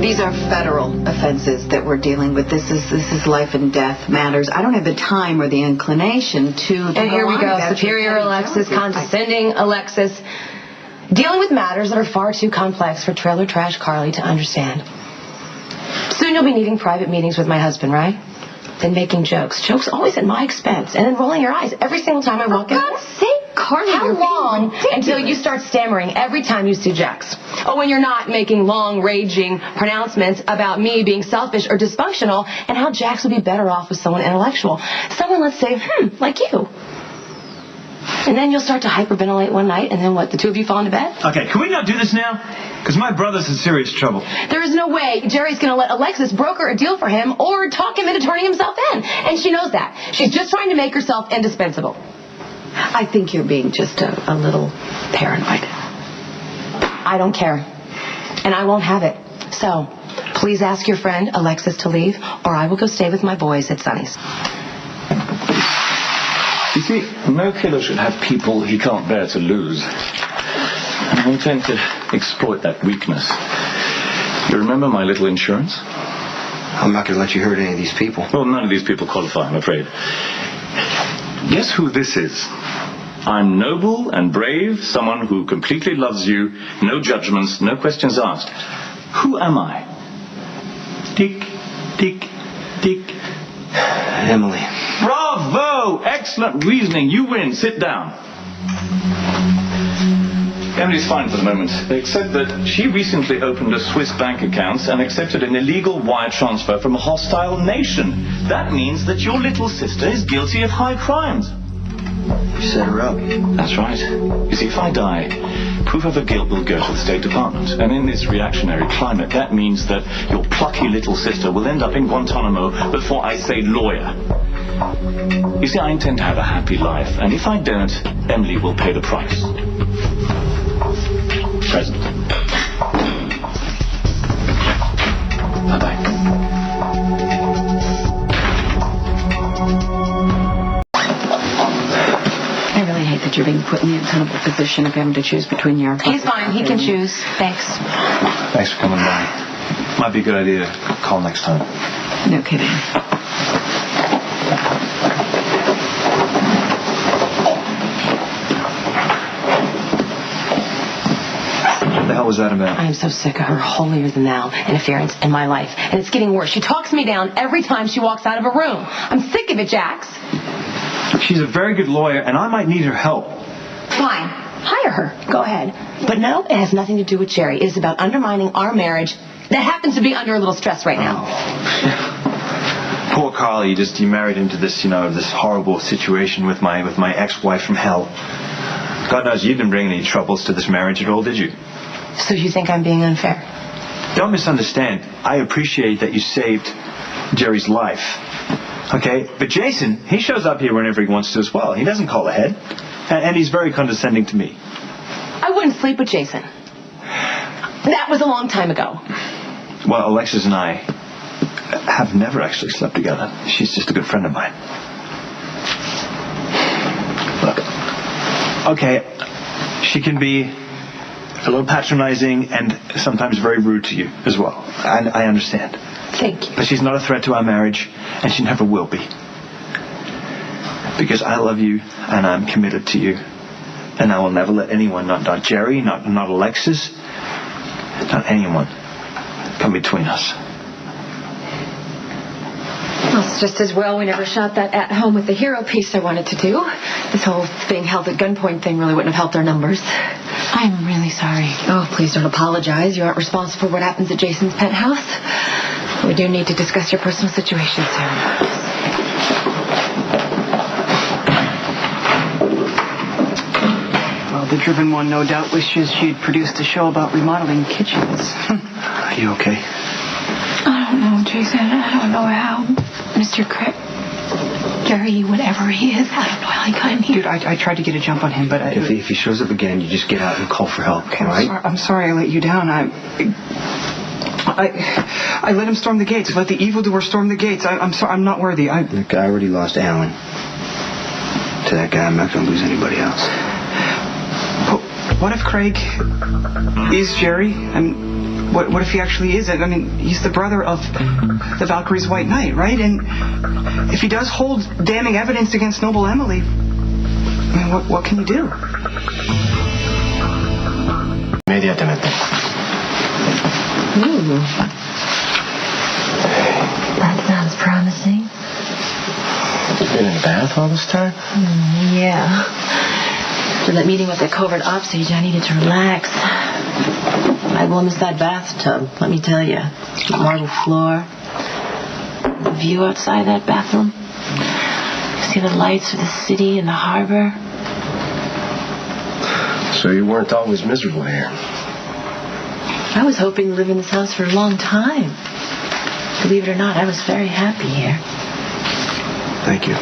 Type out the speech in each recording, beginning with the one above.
These are federal offenses that we're dealing with. This is life and death matters. I don't have the time or the inclination to... And here we go. Superior Alexis, condescending Alexis, dealing with matters that are far too complex for trailer trash Carly to understand. Soon you'll be needing private meetings with my husband, right? Then making jokes. Jokes always at my expense. And then rolling your eyes every single time I walk in. For God's sake, Carly, how long until you start stammering every time you see Jax? Oh, when you're not making long, raging pronouncements about me being selfish or dysfunctional and how Jax would be better off with someone intellectual. Someone, let's say, like you. And then you'll start to hyperventilate one night, and then what, the two of you fall into bed? Okay, can we not do this now? Because my brother's in serious trouble. There is no way Jerry's going to let Alexis broker a deal for him or talk him into turning himself in. And she knows that. She's just trying to make herself indispensable. I think you're being just a little paranoid. I don't care. And I won't have it. So, please ask your friend Alexis to leave, or I will go stay with my boys at Sonny's. You see, no killer should have people he can't bear to lose. And I intend to exploit that weakness. You remember my little insurance? I'm not going to let you hurt any of these people. Well, none of these people qualify, I'm afraid. Guess who this is? I'm noble and brave, someone who completely loves you, no judgments, no questions asked. Who am I? Tick, tick, tick. Emily. Bravo! Excellent reasoning. You win. Sit down. Emily's fine for the moment, except that she recently opened a Swiss bank account and accepted an illegal wire transfer from a hostile nation. That means that your little sister is guilty of high crimes. You set her up. That's right. You see, if I die, proof of her guilt will go to the State Department. And in this reactionary climate, that means that your plucky little sister will end up in Guantanamo before I say lawyer. You see, I intend to have a happy life, and if I don't, Emily will pay the price. Present. Bye-bye. I really hate that you're being put in the untenable position of having to choose between your... He's fine. He can choose. Thanks. Thanks for coming by. Might be a good idea to call next time. No kidding. What the hell was that about? I am so sick of her holier-than-thou interference in my life. And it's getting worse. She talks me down every time she walks out of a room. I'm sick of it, Jax. She's a very good lawyer, and I might need her help. Fine. Hire her. Go ahead. But no, it has nothing to do with Jerry. It is about undermining our marriage that happens to be under a little stress right now. Oh. Poor Carly, you married into this, this horrible situation with my ex-wife from hell. God knows you didn't bring any troubles to this marriage at all, did you? So you think I'm being unfair? Don't misunderstand. I appreciate that you saved Jerry's life. Okay? But Jason, he shows up here whenever he wants to as well. He doesn't call ahead. And he's very condescending to me. I wouldn't sleep with Jason. That was a long time ago. Well, Alexis and I have never actually slept together. She's just a good friend of mine. Look, okay, she can be a little patronizing and sometimes very rude to you as well. I understand. Thank you. But she's not a threat to our marriage, and she never will be. Because I love you, and I'm committed to you. And I will never let anyone, not Jerry, not Alexis, not anyone, come between us. Well, it's just as well we never shot that at home with the hero piece I wanted to do. This whole being held at gunpoint thing really wouldn't have helped our numbers. I'm really sorry. Oh, please don't apologize. You aren't responsible for what happens at Jason's penthouse. We do need to discuss your personal situation soon. The driven one no doubt wishes she'd produced a show about remodeling kitchens. Are you okay? I don't know, Jason. I don't know how Mr. Gary, whatever he is, I don't know how he got in here. Dude, I tried to get a jump on him, but... If he shows up again, you just get out and call for help, okay, right? I'm sorry I let you down. I let him storm the gates. Let the evildoer storm the gates. I'm sorry. I'm not worthy. Look, I already lost Alan. To that guy, I'm not going to lose anybody else. What if Craig is Jerry? And What if he actually is it? I mean, he's the brother of the Valkyrie's White Knight, right? And if he does hold damning evidence against noble Emily, I mean, what can you do? Inmediatamente. Ooh. That sounds promising. You been in the bath all this time? Yeah. After that meeting with the covert ops agent, I needed to relax. I will miss that bathtub, let me tell you. Marble floor. The view outside that bathroom. See the lights of the city and the harbor. So you weren't always miserable here? I was hoping to live in this house for a long time. Believe it or not, I was very happy here. Thank you.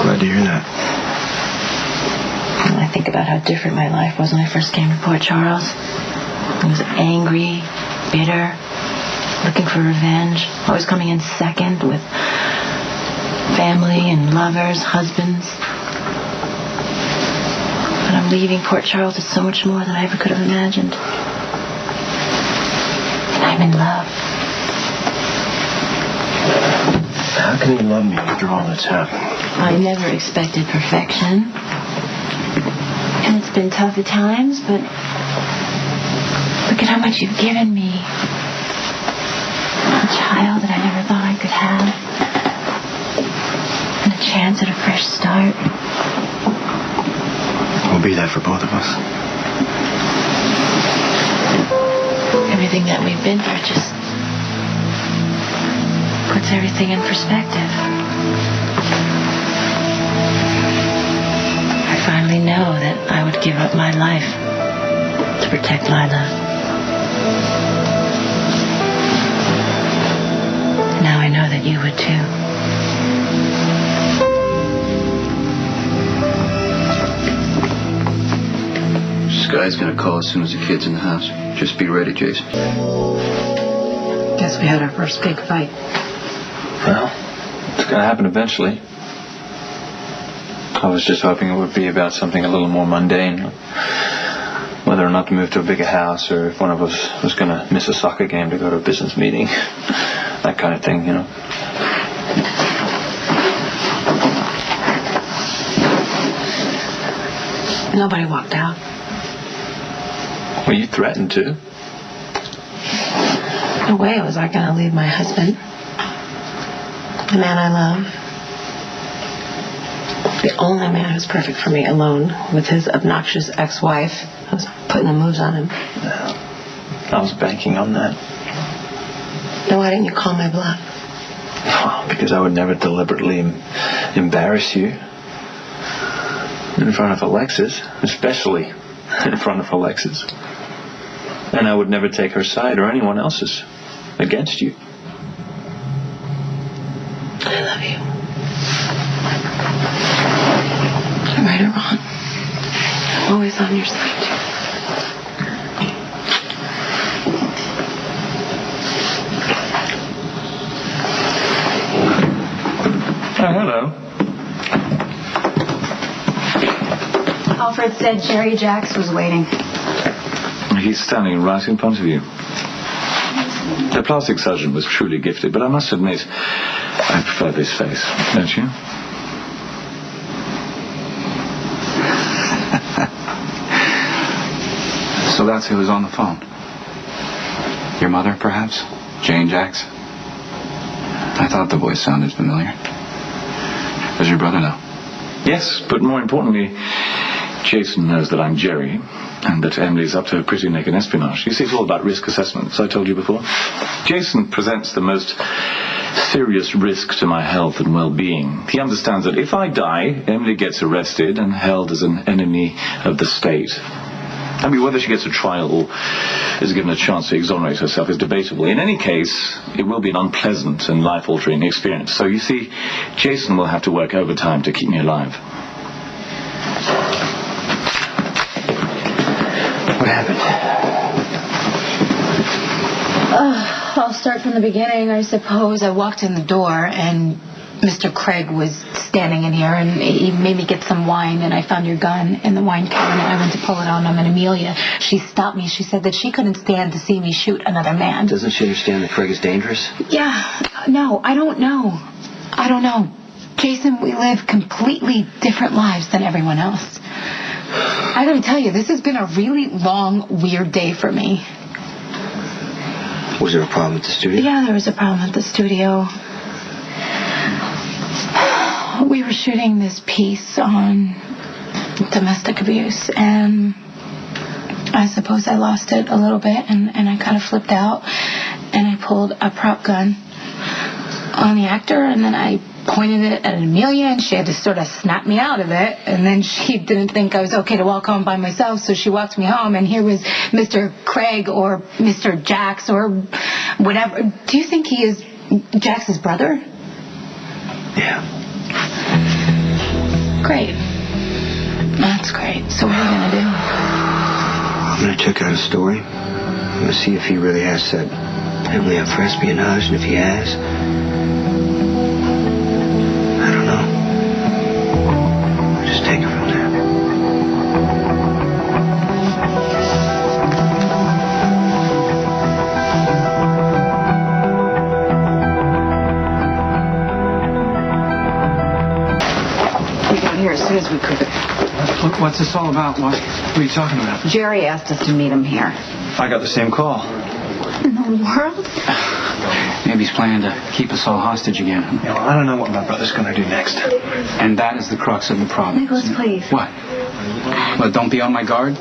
Glad to hear that. When I think about how different my life was when I first came to Port Charles. I was angry, bitter, looking for revenge, always coming in second with family and lovers, husbands. But I'm leaving Port Charles is so much more than I ever could have imagined. And I'm in love. How can you love me after all that's happened? I never expected perfection. And it's been tough at times, but look at how much you've given me. A child that I never thought I could have. And a chance at a fresh start. We'll be there for both of us. Everything that we've been through just puts everything in perspective. I finally know that I would give up my life to protect Lila. Now I know that you would too. Sky's gonna call as soon as the kid's in the house. Just be ready, Jason. Guess we had our first big fight. Well, it's going to happen eventually. I was just hoping it would be about something a little more mundane. Whether or not to move to a bigger house, or if one of us was going to miss a soccer game to go to a business meeting. That kind of thing, you know. Nobody walked out. Well, you threatened to. No way was I going to leave my husband. The man I love. The only man who's perfect for me, alone with his obnoxious ex-wife. I was putting the moves on him. No. I was banking on that. Then why didn't you call my bluff? Oh, because I would never deliberately embarrass you. In front of Alexis. Especially in front of Alexis. And I would never take her side or anyone else's against you. I love you. Right or wrong, I'm always on your side. Oh, hello. Alfred said Jerry Jacks was waiting. He's standing right in front of you. The plastic surgeon was truly gifted, but I must admit, I prefer this face, don't you? So that's who was on the phone. Your mother, perhaps? Jane Jacks? I thought the voice sounded familiar. Does your brother know? Yes, but more importantly, Jason knows that I'm Jerry, and that Emily's up to her pretty neck in espionage. You see, it's all about risk assessment, as I told you before. Jason presents the most serious risk to my health and well-being. He understands that if I die, Emily gets arrested and held as an enemy of the state. I mean, whether she gets a trial or is given a chance to exonerate herself is debatable. In any case, it will be an unpleasant and life-altering experience. So, you see, Jason will have to work overtime to keep me alive. What happened? I'll start from the beginning, I suppose. I walked in the door, and Mr. Craig was standing in here, and he made me get some wine, and I found your gun in the wine cabinet. I went to pull it on him, and Amelia, she stopped me. She said that she couldn't stand to see me shoot another man. Doesn't she understand that Craig is dangerous? Yeah, no, I don't know. I don't know. Jason, we live completely different lives than everyone else. I gotta tell you, this has been a really long, weird day for me. Was there a problem at the studio? Yeah, there was a problem at the studio. We were shooting this piece on domestic abuse, and I suppose I lost it a little bit, and I kind of flipped out, and I pulled a prop gun on the actor, and then I pointed it at Amelia, and she had to sort of snap me out of it, and then she didn't think I was okay to walk home by myself, so she walked me home, and here was Mr. Craig or Mr. Jax or whatever. Do you think he is Jax's brother? Yeah. Great. That's great. So what are you going to do? I'm going to check out his story. I'm going to see if he really has set Emily up for espionage, and if he has, I don't know. I'll just take it from there. We got here as soon as we could. What's this all about? What are you talking about? Jerry asked us to meet him here. I got the same call. In the world? Maybe he's planning to keep us all hostage again. Yeah, well, I don't know what my brother's going to do next. And that is the crux of the problem. Nicholas, please. What? Well, don't be on my guard.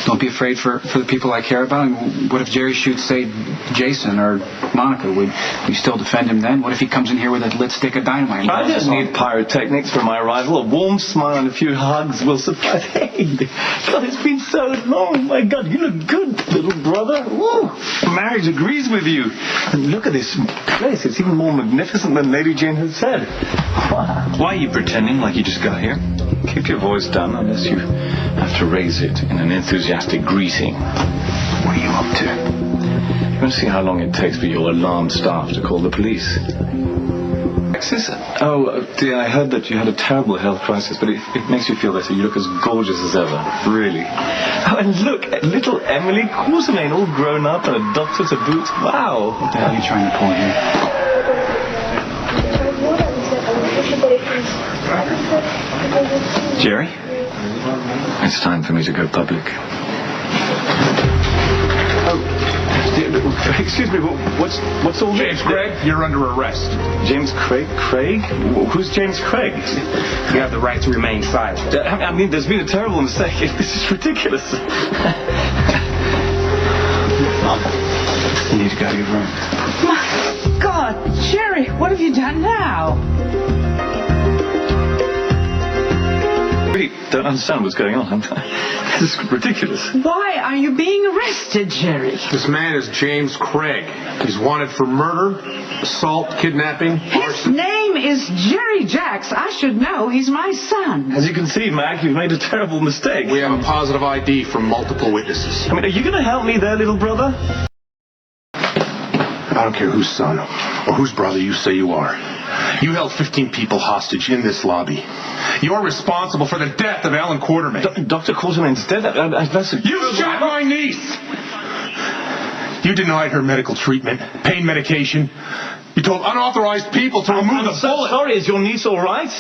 Don't be afraid for the people I care about. I mean, what if Jerry shoots, say, Jason or Monica? Would we still defend him then? What if he comes in here with a lit stick of dynamite? I just need pyrotechnics for my arrival. A warm smile and a few hugs will suffice. Hey, God, it's been so long. My God, you look good, little brother. Woo. Marriage agrees with you. And look at this place. It's even more magnificent than Lady Jane had said. Why are you pretending like you just got here? Keep your voice down unless you have to raise it in an enthusiastic greeting. What are you up to? You want to see how long it takes for your alarmed staff to call the police? Oh, dear, I heard that you had a terrible health crisis, but it makes you feel better. You look as gorgeous as ever, really. Oh, and look, little Emily Quartermain, all grown up and a doctor to boot. Wow. What the hell are you trying to pull here? Jerry? It's time for me to go public. Oh, excuse me, what's all this? James Craig, you're under arrest. James Craig? Craig? Who's James Craig? You have the right to remain silent. I mean, there's been a terrible mistake. This is ridiculous. You need to go to your room. My God, Jerry, what have you done now? I really don't understand what's going on. This is ridiculous. Why are you being arrested, Jerry? This man is James Craig. He's wanted for murder, assault, kidnapping, His arson. name is Jerry Jax. I should know. He's my son. As you can see, Mac, you've made a terrible mistake. We have a positive ID from multiple witnesses. I mean, are you going to help me there, little brother? I don't care whose son or whose brother you say you are. You held 15 people hostage in this lobby. You're responsible for the death of Ellen Quartermain. Dr. Quartermain's dead? You shot my niece! You denied her medical treatment, pain medication. You told unauthorized people to remove the bullet. Sorry, is your niece all right?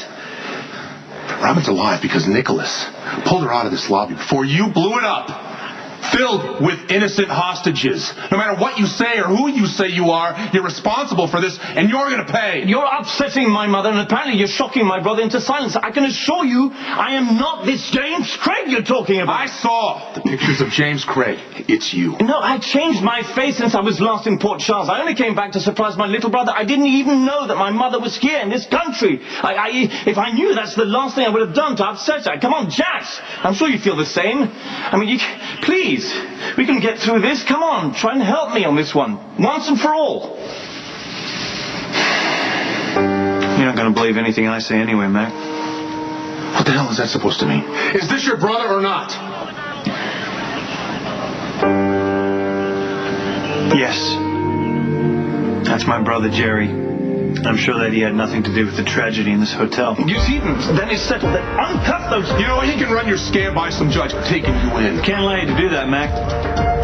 Robin's alive because Nicholas pulled her out of this lobby before you blew it up. Filled with innocent hostages. No matter what you say or who you say you are, you're responsible for this, and you're going to pay. You're upsetting my mother, and apparently you're shocking my brother into silence. I can assure you, I am not this James Craig you're talking about. I saw the pictures of James Craig. It's you. No, I changed my face since I was last in Port Charles. I only came back to surprise my little brother. I didn't even know that my mother was here in this country. If I knew, that's the last thing I would have done to upset her. Come on, Jax. I'm sure you feel the same. I mean, please. We can get through this. Come on, try and help me on this one. Once and for all. You're not going to believe anything I say anyway, Mac. What the hell is that supposed to mean? Is this your brother or not? Yes. That's my brother, Jerry. I'm sure that he had nothing to do with the tragedy in this hotel. You see, then it's settled that uncuff those... You know, he can run your scam by some judge for taking you in. Can't allow you to do that, Mac.